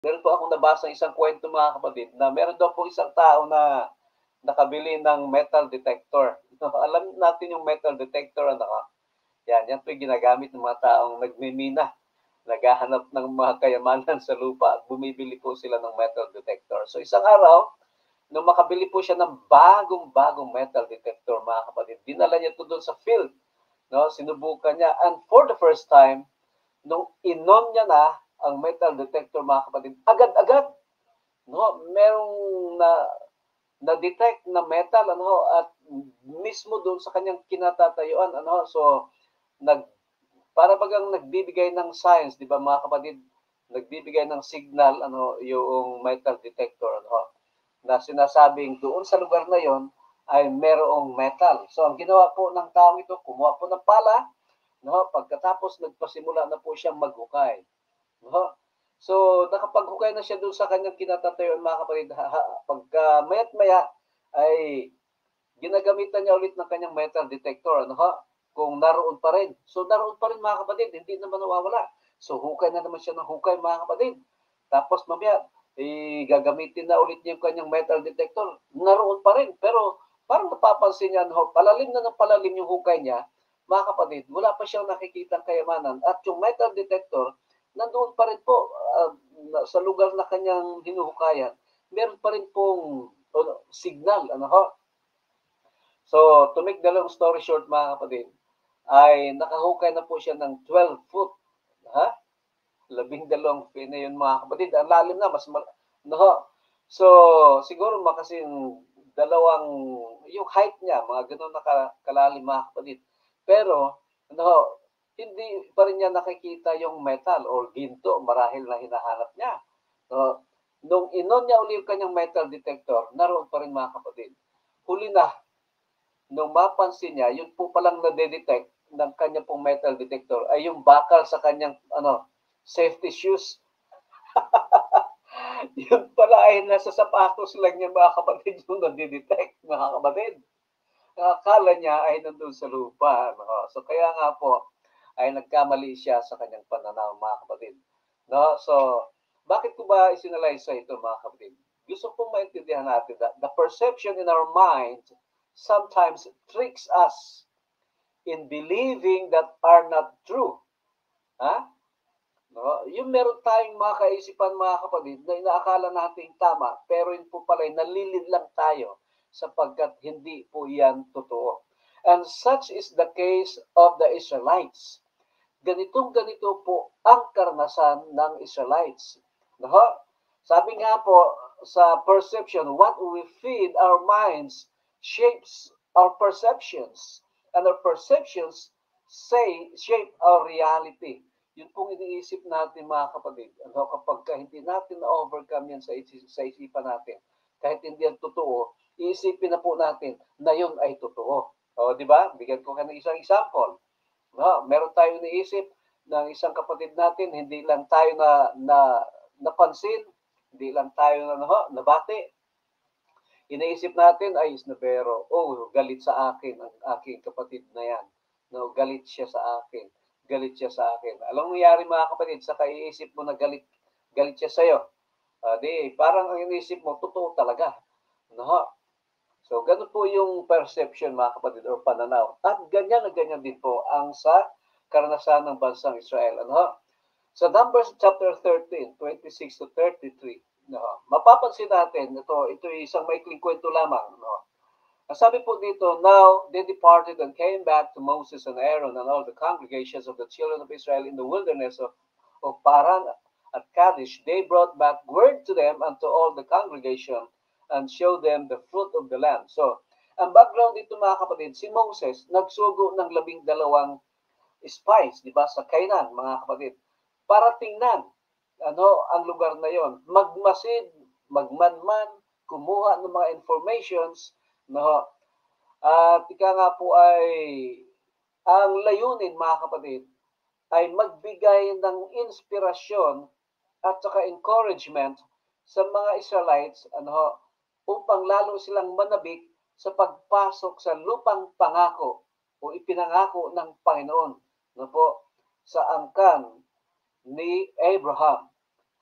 Meron po akong nabasa isang kwento mga kapatid na meron daw po isang tao na nakabili ng metal detector. Alam natin yung metal detector, ano ka? Yan po yung ginagamit ng mga taong nagmimina, naghahanap ng mga kayamanan sa lupa at bumibili po sila ng metal detector. So isang araw, nung makabili po siya ng bagong-bagong metal detector, mga kapatid, dinala niya ito doon sa field. No? Sinubukan niya. And for the first time, nung inon niya na ang metal detector, mga kapatid, agad-agad, no? Merong na-detect na metal, ano, at mismo doon sa kanyang kinatatayuan, ano, so nag para bagang nagbibigay ng science, 'di ba mga kapatid? Nagbibigay ng signal, ano, yung metal detector, ano, na sinasabing doon sa lugar na yon ay merong metal. So ang ginawa po ng taong ito, kumuha po ng pala, no, pagkatapos nagpasimula na po siyang maghukay, no. So nakapaghukay na siya doon sa kanyang kinatatayuan, mga kapatid. Pagka maya't maya ay ginagamitan niya ulit ng kanyang metal detector, ano ha? Kung naroon pa rin. So naroon pa rin, mga kapatid, hindi naman nawawala. So hukay na naman siya ng hukay, mga kapatid. Tapos mamaya, gagamitin na ulit niya yung kanyang metal detector. Naroon pa rin. Pero parang napapansin niya, no, palalim na ng palalim yung hukay niya, mga kapatid, wala pa siyang nakikitang kayamanan. At yung metal detector, nandoon pa rin po sa lugar na kanyang hinuhukayan. Meron pa rin pong signal, ano ho, so, to make the long story short, mga kapatid, ay nakahukay na po siya ng 12 foot. Ha? 12 feet na yun, mga kapatid. Ang lalim na, no? So, siguro makasing dalawang, yung height niya, mga ganun na kalalim, mga kapatid. Pero, no, hindi pa rin niya nakikita yung metal or ginto marahil na hinahanap niya. No, nung inon niya uli yung kanyang metal detector, naroon pa rin, mga kapatid. Huli na, nung mapansin niya, yun po palang nade-detect ng kanya pong metal detector ay yung bakal sa kanyang safety shoes. Yun pala ay nasa sapatos lang niya, mga kapatid, yung nade-detect, mga kapatid. Akala niya ay nandun sa lupa. No? So kaya nga po ay nagkamali siya sa kanyang pananaw, mga kapatid. No? So bakit ko ba isinalaysay ito, mga kapatid? Gusto pong maintindihan natin that the perception in our mind sometimes tricks us in believing that are not true. Ha? No? Yung meron tayong mga kaisipan, mga kapatid, na inaakala nating tama, pero yun po pala, nalilid lang tayo sapagkat hindi po yan totoo. And such is the case of the Israelites. Ganitong ganito po ang karanasan ng Israelites. No? Sabi nga po sa perception, what we feed our minds shapes our perceptions. And our perceptions shape our reality. Yun pong iniisip natin, mga kapatid. Ano, kapag hindi natin na-overcome yan sa isipan natin, kahit hindi yan totoo, iisipin na po natin na yun ay totoo. O, di ba? Bigyan ko kayo ng isang example. No, meron tayong iniisip ng isang kapatid natin, hindi lang tayo napansin, hindi lang tayo nabati. Iniisip natin ay isnabero, oh, galit sa akin ang aking kapatid na yan. No, galit siya sa akin. Galit siya sa akin. Alam mo nangyari, mga kapatid, sa kaiisip mo na galit siya sa'yo. Di, parang ang iniisip mo, totoo talaga. No? So, ganun po yung perception, mga kapatid, or pananaw. At ganyan na ganyan din po ang sa karanasan ng bansang Israel. Ano? Sa Numbers chapter 13, 26 to 33, no, mapapansin natin, ito ay isang maikling kwento lamang. No? Ang sabi po dito, now they departed and came back to Moses and Aaron and all the congregations of the children of Israel in the wilderness of Paran at Kadesh. They brought back word to them and to all the congregation and showed them the fruit of the land. So, ang background dito, mga kapatid, si Moses nagsugo ng 12 spies, di ba, sa Canaan, mga kapatid, para tingnan ano ang lugar na yon, magmasid, magmanman, kumuha ng mga informations, no, at ika nga po ay ang layunin, mga kapatid, ay magbigay ng inspirasyon at saka encouragement sa mga Israelites, upang lalo silang manabik sa pagpasok sa lupang pangako o ipinangako ng Panginoon, no po, sa angkan ni Abraham.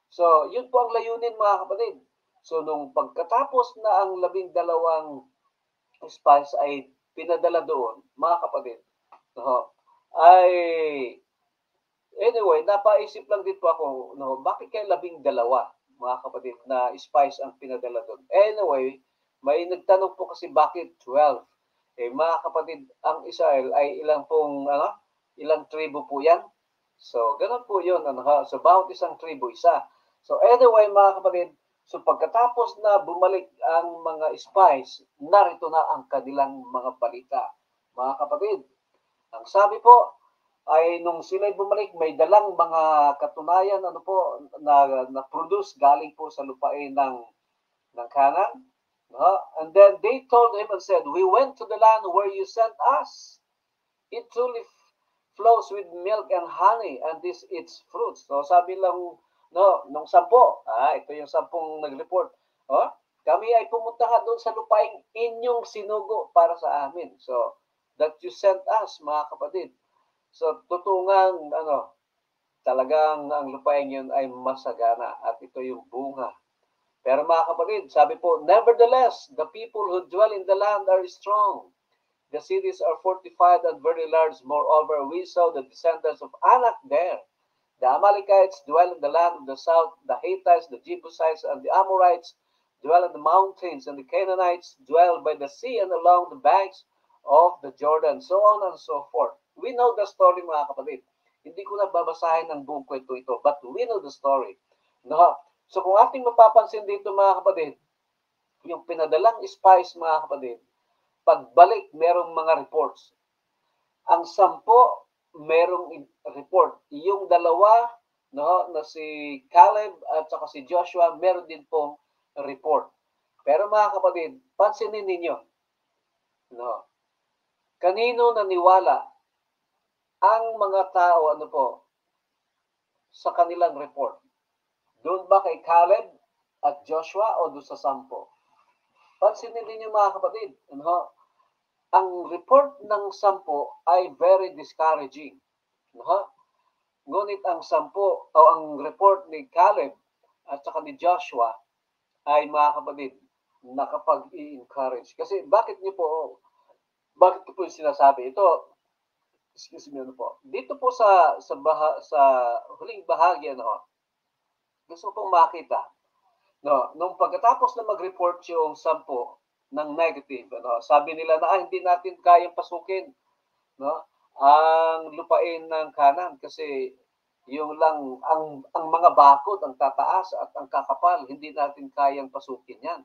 So, yun po ang layunin mga kapatid. So, nung pagkatapos na ang 12 spies ay pinadala doon, mga kapatid, no, ay anyway, napaisip lang din po ako, no, bakit kaya 12, mga kapatid, na spies ang pinadala doon? Anyway, may nagtanong po kasi bakit 12? Eh, mga kapatid, ang Israel ay ilang tribo po yan? So, ganun po yun. So, bawat isang tribo, isa. So, anyway, mga kapatid, so pagkatapos na bumalik ang mga spies, narito na ang kanilang mga balita. Mga kapatid, ang sabi po ay nung sila'y bumalik, may dalang mga katunayan na produce galing po sa lupain ng Canaan. No? And then they told him and said, "We went to the land where you sent us. It truly flows with milk and honey, and this its fruits." So sabi lang, no, nung 10, ito yung 10 nag-report. Oh, kami ay pumunta nga doon sa lupaing inyong sinugo para sa amin. So, that you sent us, mga kapatid. So, tutungang, talagang ang lupain yun ay masagana at ito yung bunga. Pero mga kapatid, sabi po, nevertheless, the people who dwell in the land are strong. The cities are fortified and very large. Moreover, we saw the descendants of Anak there. The Amalekites dwell in the land of the south. The Hittites, the Jebusites, and the Amorites dwell in the mountains. And the Canaanites dwell by the sea and along the banks of the Jordan. So on and so forth. We know the story, mga kapatid. Hindi ko na babasahin ang buong kwento ito, but we know the story. No? So kung ating mapapansin dito, mga kapatid, yung pinadalang spies, mga kapatid, pagbalik, merong mga reports. Ang 10, merong report. Yung 2, no, na si Caleb at saka si Joshua, meron din pong report. Pero mga kapatid, pansinin ninyo, no, kanino naniwala ang mga tao, sa kanilang report? Doon ba kay Caleb at Joshua o doon sa 10? Pansinin ninyo, mga kapatid, ang report ng 10 ay very discouraging. Ngunit ang 10 o ang report ni Caleb at saka ni Joshua ay, mga kapatid, nakapag-i-encourage. Kasi bakit ko po sinasabi ito? Excuse me, dito po sa huling bahagi, gusto kong makita, no, nung pagkatapos na mag-report yung 10 ng negative, sabi nila na hindi natin kayang pasukin, no, ang lupain ng Canaan kasi yung lang ang mga bakod ang tataas at ang kakapal, hindi natin kayang pasukin yan.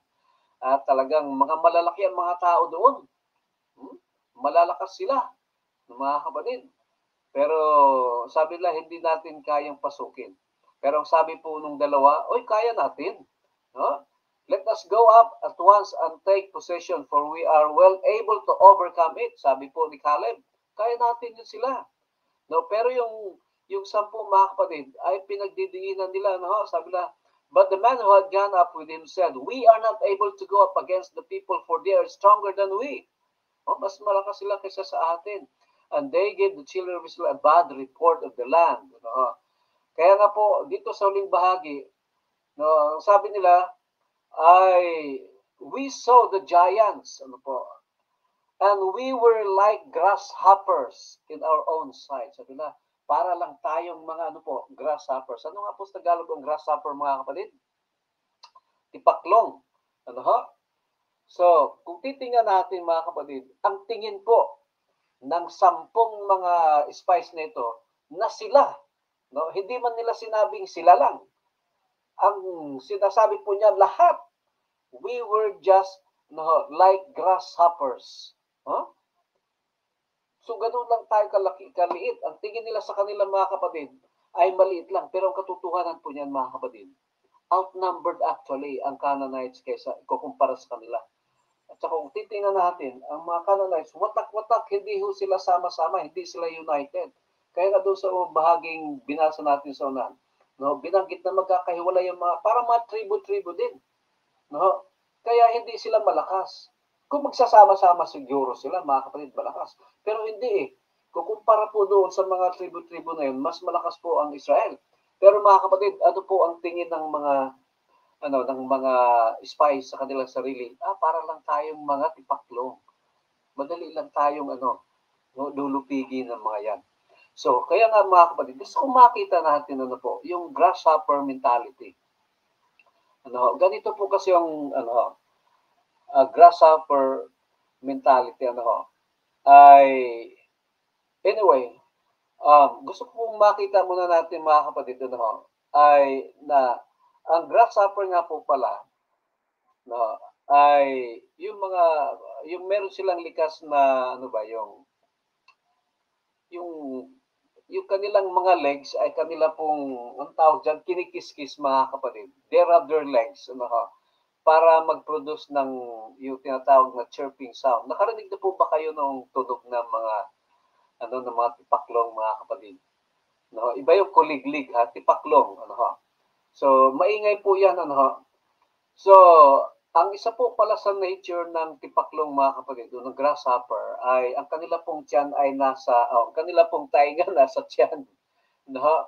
At talagang mga malalaki ang mga tao doon. Malalakas sila, mga kapatid. Pero sabi nila, hindi natin kayang pasukin. Pero ang sabi po nung 2, oy, kaya natin. No? Let us go up at once and take possession, for we are well able to overcome it. Sabi po ni Caleb, kaya natin yun sila. No? Pero yung 10, mga kapatid, ay pinagdidiinan nila. No? Sabi nila, but the man who had gone up with him said, "We are not able to go up against the people, for they are stronger than we." Mas malakas sila kaysa sa atin. And they gave the children of Israel a bad report of the land. Kaya nga po, dito sa huling bahagi, no, sabi nila ay, we saw the giants, and we were like grasshoppers in our own sight. Sabi na, para lang tayong mga grasshoppers. Ano nga po sa Tagalog ang grasshopper, mga kapatid? Tipaklong. So, kung titingnan natin, mga kapatid, ang tingin po ng 10 mga spies nito na sila, no, hindi man nila sinabing sila lang. Ang sinasabi po niya, lahat, we were just like grasshoppers. So, ganun lang tayo kaliit. Ang tingin nila sa kanilang mga kapatid ay maliit lang. Pero ang katotohanan po niyan, mga kapatid, outnumbered actually ang Canaanites kaysa ikukumpara sa kanila. At saka kung titingnan natin, ang mga Canaanites, watak-watak, hindi sila sama-sama, hindi sila united. Kaya nga doon sa bahaging binasa natin sa unahan, no, binanggit na magkakahiwalay yung para mga tribo-tribo din. No? Kaya hindi sila malakas. Kung magsasama-sama siguro sila, mga kapatid, malakas. Pero hindi eh. Kukumpara po doon sa mga tribo-tribo na yun, mas malakas po ang Israel. Pero mga kapatid, ano po ang tingin ng mga spies sa kanilang sarili? Para lang tayong mga tipaklong. Madali lang tayong lulupigin ng mga yan. So, kaya nga mga kapatid, gusto kong makita natin yung grasshopper mentality. Ganito po kasi yung grasshopper mentality ay anyway, gusto kong makita muna natin mga kapatid ay na ang grasshopper nga po pala no, ay yung meron silang likas na yung yung kanilang mga legs ay kanila pong ang tawag diyan kinikis-kis mga kapatid. They rub their legs para mag-produce ng yung tinatawag na chirping sound. Nakarinig na po ba kayo ng tunog ng mga ng mga tipaklong mga kapatid? Iba yung kuliglig tipaklong So maingay po 'yan So ang isa po pala sa nature ng tipaklong mga kapatid o ng grasshopper ay ang kanila pong tiyan ay kanila pong tainga nasa tiyan. No?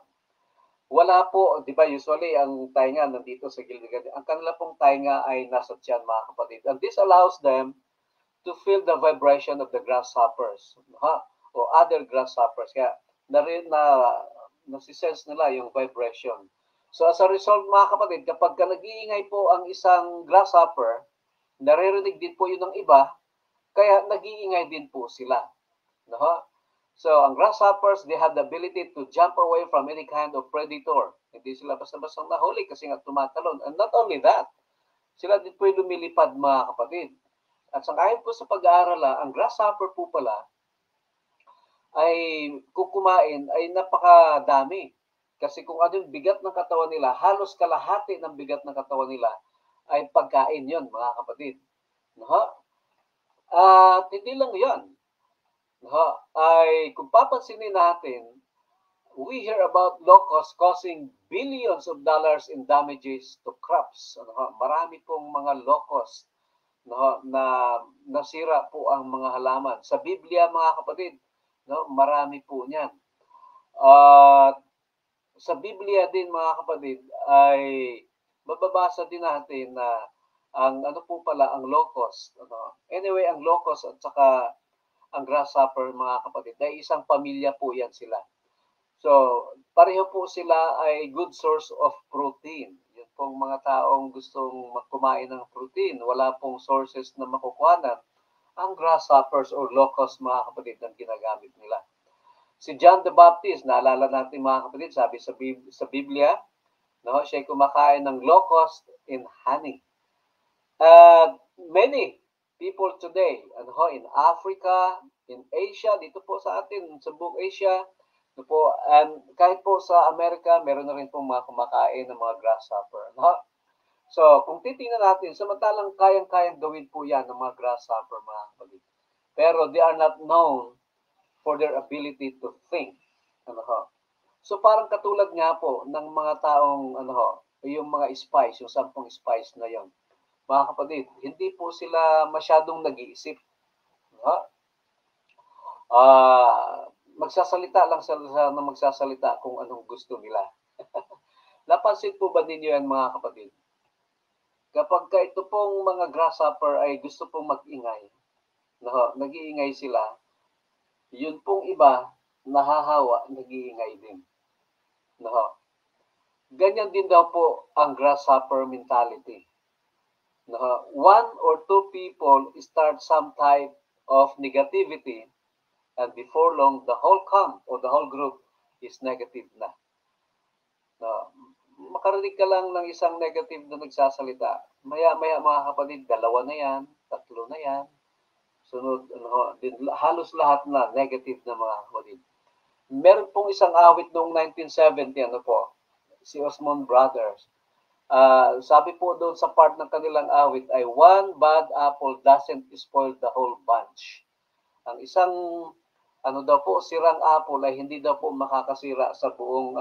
Wala po, 'di ba usually ang tainga nandito sa gilid. Ang kanila pong tainga ay nasa tiyan mga kapatid. And this allows them to feel the vibration of the grasshoppers, o other grasshoppers. Kaya nasisense nila yung vibration. So as a result mga kapatid, kapag nag-iingay po ang isang grasshopper, naririnig din po yun ng iba, kaya nag-iingay din po sila. No? So ang grasshoppers, they have the ability to jump away from any kind of predator. Hindi sila basta-basta nahuli kasi nga tumatalon. And not only that, sila din po yung lumilipad mga kapatid. At sangayon po sa pag-aaral, ang grasshopper po pala ay kung kumain ay napakadami. Kasi kung ano yung bigat ng katawan nila, halos kalahati ng bigat ng katawan nila ay pagkain yon mga kapatid. At hindi lang yan. Ay kung papansinin natin, we hear about locusts causing billions of dollars in damages to crops. Marami pong mga locusts na nasira po ang mga halaman. Sa Biblia mga kapatid, marami po niyan. At sa Biblia din mga kapatid ay mababasa din natin na ang po pala ang locust. Anyway, ang locust at saka ang grasshopper mga kapatid ay isang pamilya po yan sila. So, pareho po sila ay good source of protein. Yun pong mga taong gustong kumain ng protein, wala pong sources na makukuhanan, ang grasshoppers or locusts mga kapatid ang ginagamit nila. Si John the Baptist, naalala natin mga kapatid, sabi sa Biblia, siya ay kumakain ng locust in honey. Many people today, in Africa, in Asia, dito po sa atin, sa buong Asia, and kahit po sa Amerika, meron na rin pong mga kumakain ng mga grasshopper. So, kung titingnan natin, samantalang kayang-kayang gawin po yan ng mga grasshopper, mga kapatid. Pero they are not known for their ability to think. So, parang katulad nga po ng mga taong, yung mga spies, yung 10 spies na yon. Mga kapatid, hindi po sila masyadong nag-iisip. Magsasalita lang sila na magsasalita kung anong gusto nila. Napansin po ba ninyo yan mga kapatid? Kapag ito pong mga grasshopper ay gusto pong mag-ingay, nag-iingay sila, yun pong iba, nahahawa, nag-iingay din. Ganyan din daw po ang grasshopper mentality. One or two people start some type of negativity, and before long, the whole camp or the whole group is negative na. Makarinig ka lang ng isang negative na nagsasalita, maya-maya mga kapatid, 2 na yan, 3 na yan, sunod, halos lahat na negative na mga kapatid. Meron pong isang awit noong 1970, si Osmond Brothers. Sabi po doon sa part ng kanilang awit ay, one bad apple doesn't spoil the whole bunch. Ang isang daw po, sirang apple ay hindi daw po makakasira sa buong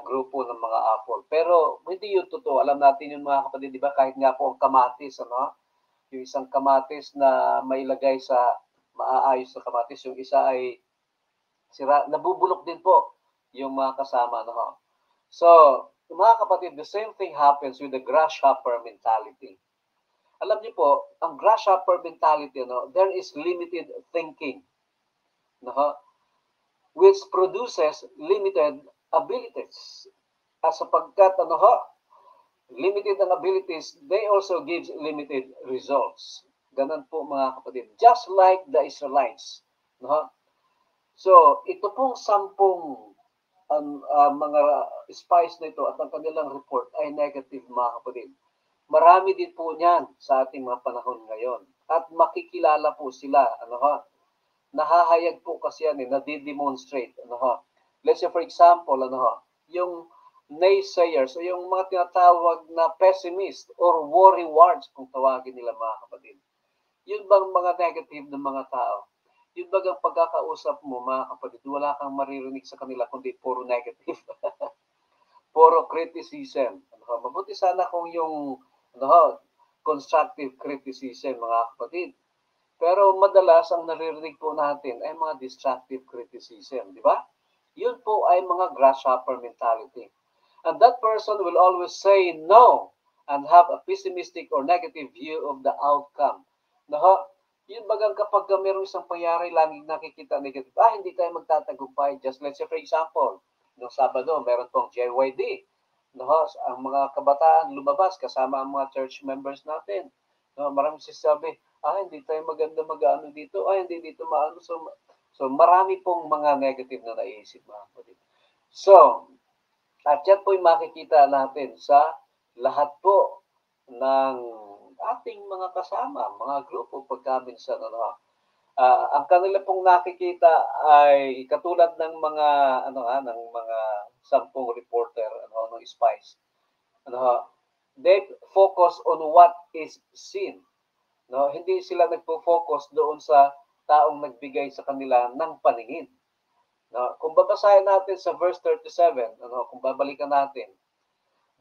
grupo ng mga apple. Pero hindi yun totoo. Alam natin yun mga kapatid, di ba? Kahit nga po ang kamatis, yung isang kamatis na mailagay sa maaayos sa kamatis, yung isa ay sira, nabubulok din po yung mga kasama. So, mga kapatid, the same thing happens with the grasshopper mentality. Alam niyo po, ang grasshopper mentality, there is limited thinking, no? Which produces limited abilities. As sapagkat, limited ang abilities, they also gives limited results. Ganun po mga kapatid. Just like the Israelites. No? So, ito pong 10 mga spies na ito at ang kanilang report ay negative mga kapatid. Marami din po niyan sa ating mga panahon ngayon. At makikilala po sila. Nahahayag po kasi yan, nadidemonstrate. Let's say for example, yung naysayers o yung mga tinatawag na pessimist or worrywards kung tawagin nila mga kapatid. Yun bang mga negative ng mga tao? Yun bagang pagkakausap mo mga kapatid, wala kang maririnig sa kanila kundi puro negative. Puro criticism. Mabuti sana kung yung constructive criticism mga kapatid. Pero madalas ang naririnig po natin ay mga destructive criticism, di ba? Yun po ay mga grasshopper mentality. And that person will always say no and have a pessimistic or negative view of the outcome. Yun bagang kapag mayroong isang pangyari, laging nakikita negative, hindi tayo magtatagumpay. Just let's say for example, noong Sabado, meron pong JYD. Ang mga kabataan lumabas kasama ang mga church members natin. Maraming sinasabi, hindi tayo maganda mag-ano dito, hindi dito maano. So marami pong mga negative na naisip mga kapatid. So, at yan po yung makikita natin sa lahat po ng ating mga kasama, mga grupo pagka minsan ang kanila pong nakikita ay katulad ng mga ng mga 10 reporter ng spies. They focus on what is seen. Hindi sila nagpo-focus doon sa taong nagbigay sa kanila ng paningin. Kung babasahin natin sa verse 37, kung babalikan natin,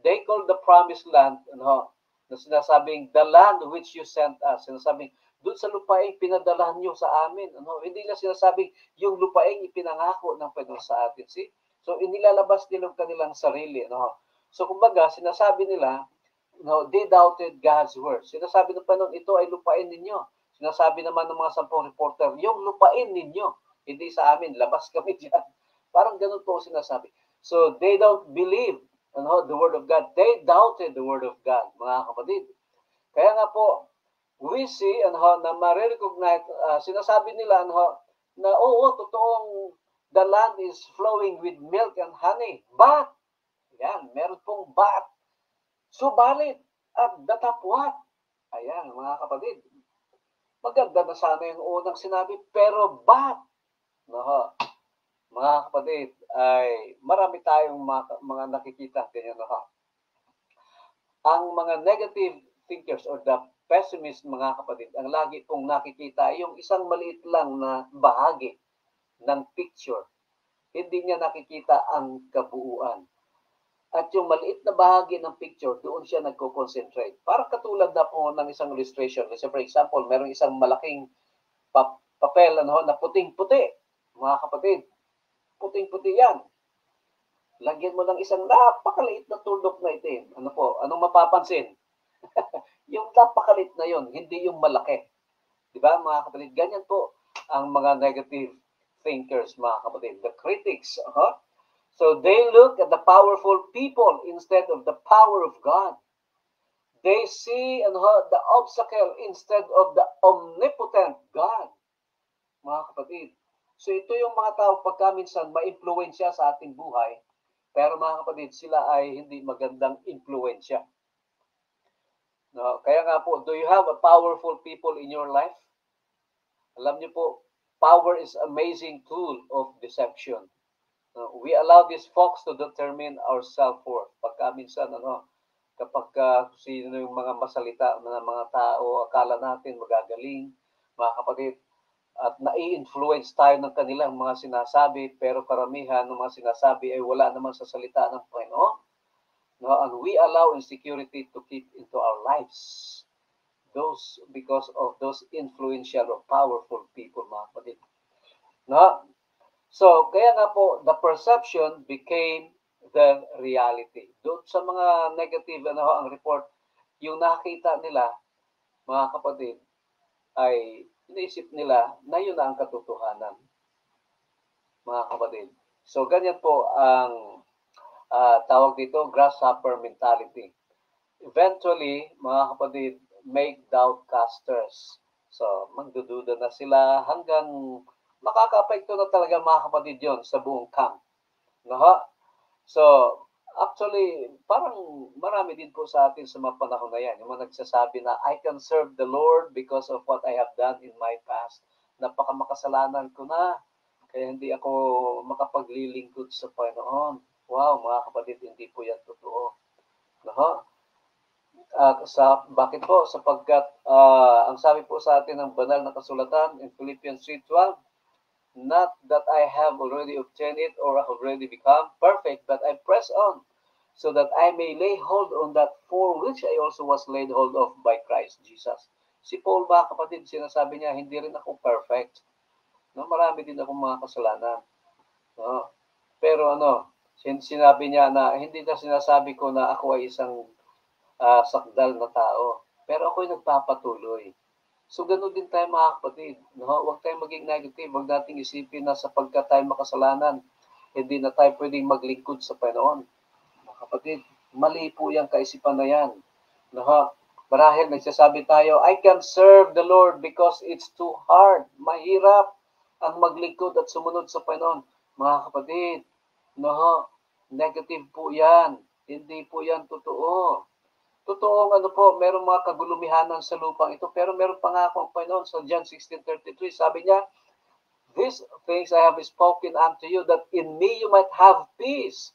they call the promised land, na sinasabing, the land which you sent us. Sinasabing, doon sa lupaing pinadalahan nyo sa amin. Hindi na sinasabing, yung lupaing ipinangako ng Panginoon sa atin. See? So, inilalabas nila ang kanilang sarili. So, kumbaga, sinasabi nila, they doubted God's word. Sinasabi ng Panginoon, ito ay lupain ninyo. Sinasabi naman ng mga 10 reporter, yung lupain ninyo, hindi sa amin, labas kami dyan. Parang ganun po sinasabi. So, they don't believe the word of God. They doubted the word of God, mga kapatid. Kaya nga po, we see na ma-recognize, sinasabi nila na oo, totoong the land is flowing with milk and honey. But, meron pong but. Subalit, at datapwat. Ayan, mga kapatid. Maganda na sana yung unang sinabi, pero but, mga kapatid, ay marami tayong mga nakikita ganyan. Ang mga negative thinkers or the pessimist, mga kapatid, ang lagi pong nakikita yung isang maliit lang na bahagi ng picture. Hindi niya nakikita ang kabuuan. At yung maliit na bahagi ng picture, doon siya nagko-concentrate. Parang katulad na po ng isang illustration. Kasi for example, meron isang malaking papel na puting-puti, mga kapatid. Puting-puti yan. Lagyan mo ng isang napakaliit na tuldok na itim. Anong mapapansin? Yung napakaliit na yon, hindi yung malaki. Di ba, mga kapatid? Ganyan po ang mga negative thinkers, mga kapatid. The critics, So they look at the powerful people instead of the power of God. They see the obstacle instead of the omnipotent God. Mga kapatid. So ito yung mga tao pagka minsan ma-influensya sa ating buhay, pero mga kapatid, sila ay hindi magandang influensya. Kaya nga po, do you have a powerful people in your life? Alam niyo po, power is amazing tool of deception. We allow these folks to determine our self-worth. Pagka minsan, kapag sino yung mga masalita na mga tao, akala natin magagaling, mga kapatid, at nai-influence tayo ng kanilang mga sinasabi, pero karamihan ng mga sinasabi ay wala naman sa salita ng Panginoon. And we allow insecurity to keep into our lives. Because of those influential or powerful people, mga kapatid. So, kaya nga po, the perception became than reality. Doon sa mga negative ang report, yung nakita nila, mga kapatid, ay iniisip nila na yun na ang katotohanan, mga kapatid. So, ganyan po ang tawag dito, grasshopper mentality. Eventually, mga kapatid, make doubt casters. So, magdududa na sila hanggang makaka-apekto na talaga, mga kapatid, yon sa buong camp. No? So, actually, parang marami din po sa atin sa mga panahon na yan. Yung mga nagsasabi na, I can serve the Lord because of what I have done in my past. Napakamakasalanan ko na, kaya hindi ako makapaglilingkod sa Panginoon. Wow, mga kapatid, hindi po yan totoo. No? Bakit po? Sapagkat ang sabi po sa atin ng banal na kasulatan in Philippians 3:12, not that I have already obtained it or have already become perfect, but I press on so that I may lay hold on that for which I also was laid hold of by Christ Jesus. Si Paul, mga kapatid, sinasabi niya, hindi rin ako perfect. No, marami din akong mga kasalanan. No? Pero sinabi niya na hindi na sinasabi ko na ako ay isang sakdal na tao. Pero ako'y nagpapatuloy. So, gano'n din tayo, mga kapatid. No? Huwag tayong maging negative. Huwag nating isipin na sapagkat tayo makasalanan, hindi na tayo pwedeng maglingkod sa Panginoon. Mga kapatid, mali po yung kaisipan na yan. No? Marahil nagsasabi tayo, I can serve the Lord because it's too hard. Mahirap ang maglingkod at sumunod sa Panginoon. Mga kapatid, no? Negative po yan. Hindi po yan totoo. Totoong merong mga kagulumihanan sa lupang ito, pero meron pangako ang Panginoon sa John 16:33. Sabi niya, these things I have spoken unto you, that in me you might have peace.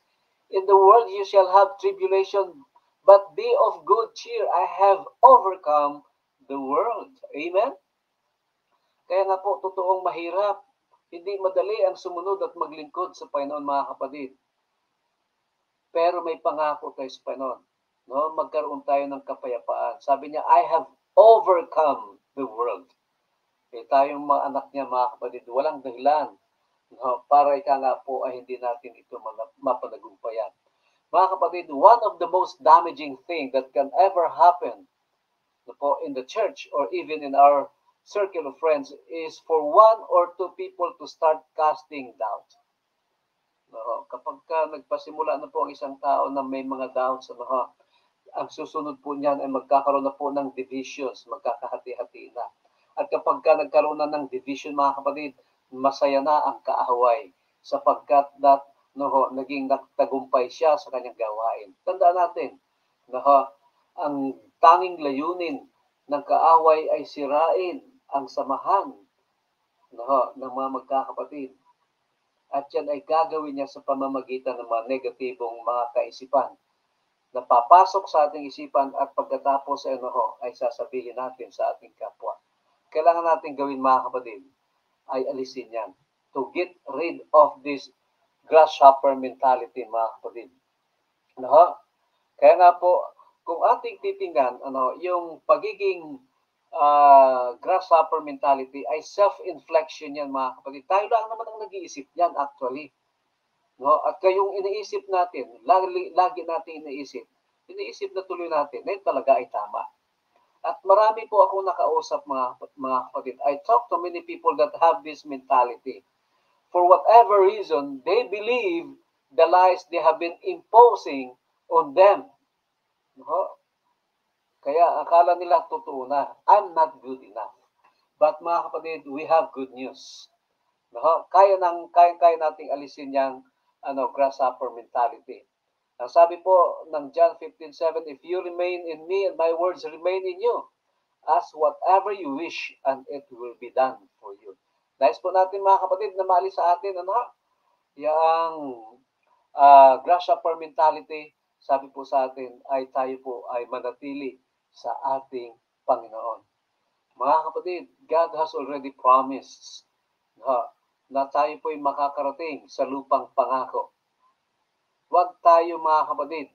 In the world you shall have tribulation, but be of good cheer. I have overcome the world. Amen? Kaya nga po, totoong mahirap. Hindi madali ang sumunod at maglingkod sa Panginoon, mga kapatid. Pero may pangako tayo sa Panginoon. No, magkaroon tayo ng kapayapaan. Sabi niya, I have overcome the world. Tayong mga anak niya, mga kapatid, walang dahilan para nga po ay hindi natin ito mapanagumpayan. Mga kapatid, one of the most damaging thing that can ever happen in the church or even in our circle of friends is for one or two people to start casting doubt. Kapag nagpasimula na po ang isang tao na may mga doubts, ang susunod po niyan ay magkakaroon na po ng divisions, magkakahati-hati na. At kapag nagkaroon na ng division, mga kapatid, masaya na ang kaaway sapagkat naging nagtagumpay siya sa kanyang gawain. Tandaan natin, ang tanging layunin ng kaaway ay sirain ang samahan ng mga magkakapatid. At yan ay gagawin niya sa pamamagitan ng mga negatibong mga kaisipan na papasok sa ating isipan at pagkatapos ay sasabihin natin sa ating kapwa. Kailangan natin gawin, mga kapatid, ay alisin yan. To get rid of this grasshopper mentality, mga kapatid. Kaya nga po, kung ating titingnan, yung pagiging grasshopper mentality ay self-inflection yan, mga kapatid. Tayo lang naman ang nag-iisip yan, actually. At kayong iniisip natin, lagi natin iniisip na tuloy natin, na talaga ay tama. At marami po akong nakausap, mga kapatid. I talk to many people that have this mentality. For whatever reason, they believe the lies they have been imposing on them. Kaya akala nila totoo na, I'm not good enough. But mga kapatid, we have good news. Kaya nating alisin yung grasshopper mentality. Ang sabi po ng John 15:7, if you remain in me and my words remain in you, ask whatever you wish and it will be done for you. Nais po natin, mga kapatid, na maalis sa atin yung grasshopper mentality. Sabi po sa atin ay tayo po ay manatili sa ating Panginoon. Mga kapatid, God has already promised na tayo po ay makakarating sa lupang pangako. Huwag tayo, mga kapatid,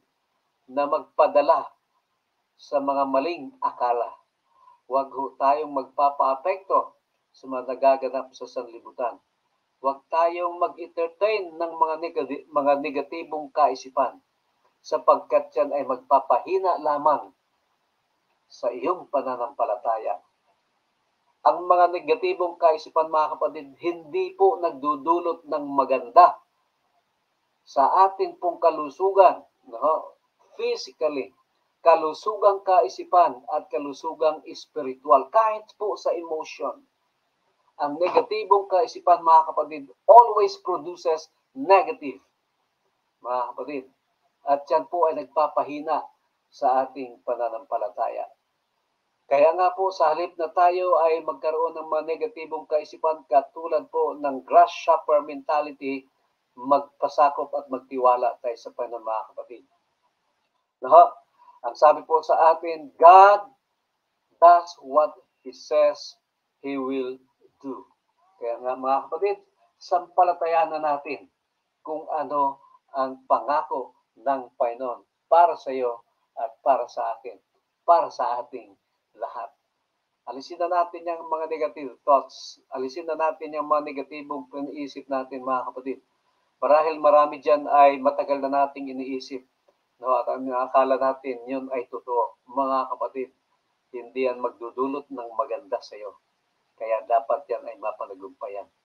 na magpadala sa mga maling akala. Huwag tayong magpapa-apekto sa mga nagaganap sa sanlibutan. Huwag tayong mag-entertain ng mga negatibong kaisipan sapagkat yan ay magpapahina lamang sa iyong pananampalataya. Ang mga negatibong kaisipan, mga kapatid, hindi po nagdudulot ng maganda sa ating pong kalusugan, no? Physically, kalusugang kaisipan at kalusugang espiritual, kahit po sa emotion. Ang negatibong kaisipan, mga kapatid, always produces negative, mga kapatid. At yan po ay nagpapahina sa ating pananampalataya. Kaya nga po, sa halip na tayo ay magkaroon ng mga negatibong kaisipan katulad po ng grasshopper mentality, magpasakop at magtiwala tayo sa Panginoon, mga kapatid. No? Ang sabi po sa atin, God does what He says He will do. Kaya nga, mga kapatid, sampalatayan na natin kung ano ang pangako ng Panginoon para sa iyo at para sa akin, para sa ating lahat. Alisin na natin yung mga negative thoughts. Alisin na natin yung mga negatibong piniisip natin, mga kapatid. Marahil marami dyan ay matagal na nating iniisip. No, at ang akala natin yun ay totoo. Mga kapatid, hindi yan magdudulot ng maganda sa iyo. Kaya dapat yan ay mapanagumpayan.